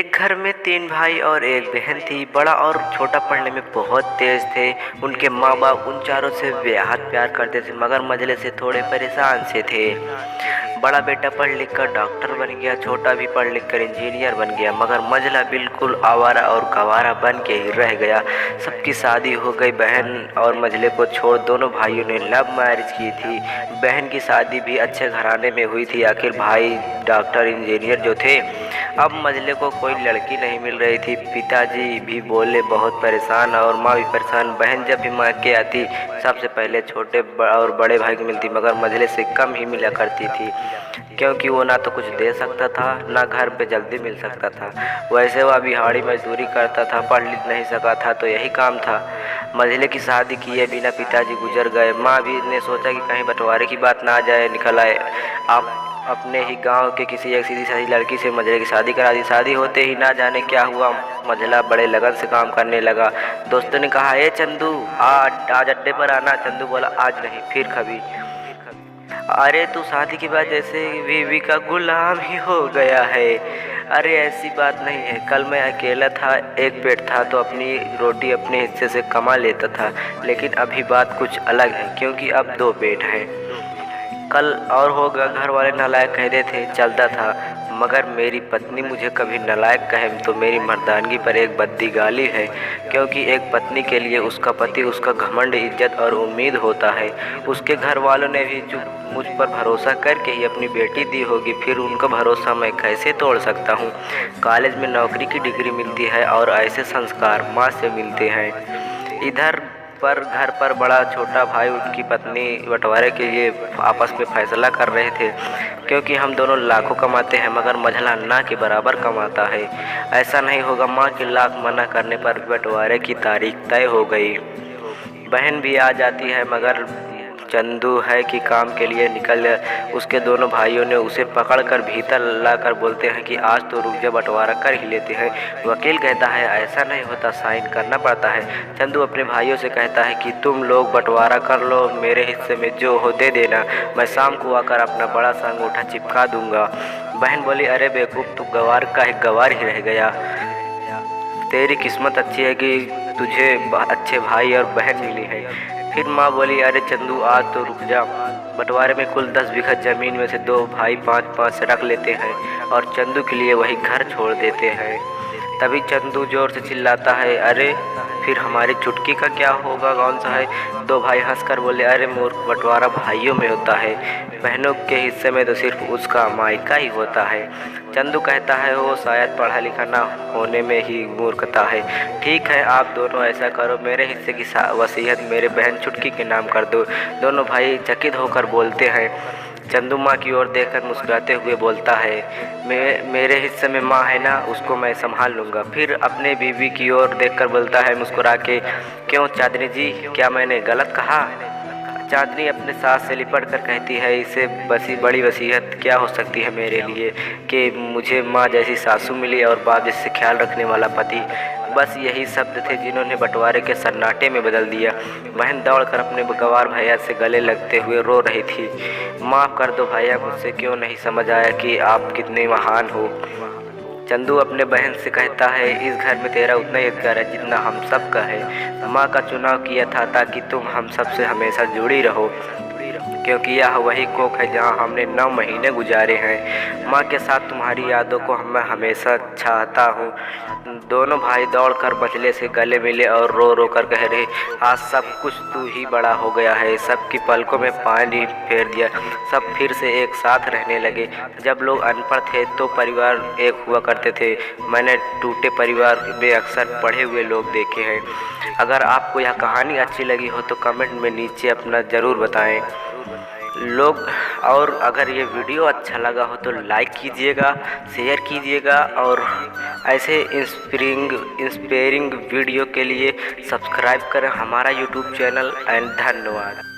एक घर में 3 भाई और एक बहन थी। बड़ा और छोटा पढ़ने में बहुत तेज थे। उनके माँ बाप उन चारों से बेहद प्यार करते थे, मगर मझले से थोड़े परेशान से थे। बड़ा बेटा पढ़ लिख कर डॉक्टर बन गया, छोटा भी पढ़ लिख कर इंजीनियर बन गया, मगर मझला बिल्कुल आवारा और गंवारा बन के ही रह गया। सबकी शादी हो गई। बहन और मझले को छोड़ दोनों भाइयों ने लव मैरिज की थी। बहन की शादी भी अच्छे घराने में हुई थी। आखिर भाई डॉक्टर इंजीनियर जो थे। अब मझले को कोई लड़की नहीं मिल रही थी। पिताजी भी बोले बहुत परेशान और माँ भी परेशान। बहन जब भी माँ के आती सबसे पहले छोटे और बड़े भाई को मिलती, मगर मझले से कम ही मिला करती थी, क्योंकि वो ना तो कुछ दे सकता था ना घर पे जल्दी मिल सकता था। वैसे वह बिहाड़ी मजदूरी करता था, पढ़ लिख नहीं सका था तो यही काम था। मझले की शादी किए बिना पिताजी गुजर गए। माँ भी ने सोचा कि कहीं बंटवारे की बात ना आ जाए, निकल आए। आप अपने ही गांव के किसी एक सीधी सादी लड़की से मझले की शादी करा दी। शादी होते ही ना जाने क्या हुआ, मझला बड़े लगन से काम करने लगा। दोस्तों ने कहा, ए चंदू आज अड्डे पर आना। चंदू बोला, आज नहीं, फिर कभी। अरे तू शादी के बाद जैसे बीवी का गुलाम ही हो गया है। अरे ऐसी बात नहीं है, कल मैं अकेला था, एक पेट था तो अपनी रोटी अपने हिस्से से कमा लेता था, लेकिन अभी बात कुछ अलग है, क्योंकि अब 2 पेट हैं। कल और होगा, घर वाले नालायक कहते थे, चलता था, मगर मेरी पत्नी मुझे कभी नालायक कहे तो मेरी मर्दानगी पर एक बद्दी गाली है, क्योंकि एक पत्नी के लिए उसका पति उसका घमंड, इज्जत और उम्मीद होता है। उसके घर वालों ने भी मुझ पर भरोसा करके ही अपनी बेटी दी होगी, फिर उनका भरोसा मैं कैसे तोड़ सकता हूँ। कॉलेज में नौकरी की डिग्री मिलती है और ऐसे संस्कार माँ से मिलते हैं। इधर पर घर पर बड़ा छोटा भाई उनकी पत्नी बंटवारे के लिए आपस में फैसला कर रहे थे, क्योंकि हम दोनों लाखों कमाते हैं मगर मझला ना के बराबर कमाता है। ऐसा नहीं होगा। माँ के लाख मना करने पर बंटवारे की तारीख तय हो गई। बहन भी आ जाती है, मगर चंदू है कि काम के लिए निकल। उसके दोनों भाइयों ने उसे पकड़कर भीतर लाकर बोलते हैं कि आज तो रुक जा, बंटवारा कर ही लेते हैं। वकील कहता है, ऐसा नहीं होता, साइन करना पड़ता है। चंदू अपने भाइयों से कहता है कि तुम लोग बंटवारा कर लो, मेरे हिस्से में जो हो दे देना, मैं शाम को आकर अपना बड़ा सा अंगूठा चिपका दूंगा। बहन बोली, अरे बेवकूफ़, तू गवार का एक गवार ही रह गया। तेरी किस्मत अच्छी है कि तुझे अच्छे भाई और बहन मिली है। फिर माँ बोली, अरे चंदू आज तो रुक जा, बंटवारे में कुल 10 बीघा ज़मीन में से 2 भाई 5-5 रख लेते हैं और चंदू के लिए वही घर छोड़ देते हैं। तभी चंदू जोर से चिल्लाता है, अरे फिर हमारी चुटकी का क्या होगा, कौन सा है। 2 भाई हंसकर बोले, अरे मूर्ख, बंटवारा भाइयों में होता है, बहनों के हिस्से में तो सिर्फ उसका मायका ही होता है। चंदू कहता है, वो शायद पढ़ा लिखा ना होने में ही मूर्खता है। ठीक है, आप दोनों ऐसा करो, मेरे हिस्से की वसीयत मेरे बहन चुटकी के नाम कर दो। दोनों भाई चकित होकर बोलते हैं। चंदू माँ की ओर देखकर मुस्कुराते हुए बोलता है, मेरे हिस्से में माँ है ना, उसको मैं संभाल लूँगा। फिर अपने बीवी की ओर देखकर बोलता है मुस्कुरा के, क्यों चांदनी जी, क्या मैंने गलत कहा। चांदनी अपने सास से लिपट कर कहती है, इससे बड़ी वसीयत क्या हो सकती है मेरे लिए कि मुझे माँ जैसी सासू मिली और बाप जैसे ख्याल रखने वाला पति। बस यही शब्द थे जिन्होंने बंटवारे के सन्नाटे में बदल दिया। बहन दौड़कर अपने गवार भैया से गले लगते हुए रो रही थी, माफ़ कर दो भैया, मुझसे क्यों नहीं समझ आया कि आप कितने महान हो। चंदू अपने बहन से कहता है, इस घर में तेरा उतना ही अधिकार है जितना हम सब का है। माँ का चुनाव किया था ताकि तुम हम सब से हमेशा जुड़ी रहो, क्योंकि यह वही कोख है जहाँ हमने 9 महीने गुजारे हैं। माँ के साथ तुम्हारी यादों को मैं हमेशा चाहता हूँ। दोनों भाई दौड़कर मझले से गले मिले और रो रो कर कह रहे, आज सब कुछ तू ही बड़ा हो गया है। सबकी पलकों में पानी फेर दिया। सब फिर से एक साथ रहने लगे। जब लोग अनपढ़ थे तो परिवार एक हुआ करते थे। मैंने टूटे परिवार में अक्सर पढ़े हुए लोग देखे हैं। अगर आपको यह कहानी अच्छी लगी हो तो कमेंट में नीचे अपना ज़रूर बताएं लोग, और अगर ये वीडियो अच्छा लगा हो तो लाइक कीजिएगा, शेयर कीजिएगा, और ऐसे इंस्पायरिंग वीडियो के लिए सब्सक्राइब करें हमारा यूट्यूब चैनल। एंड धन्यवाद।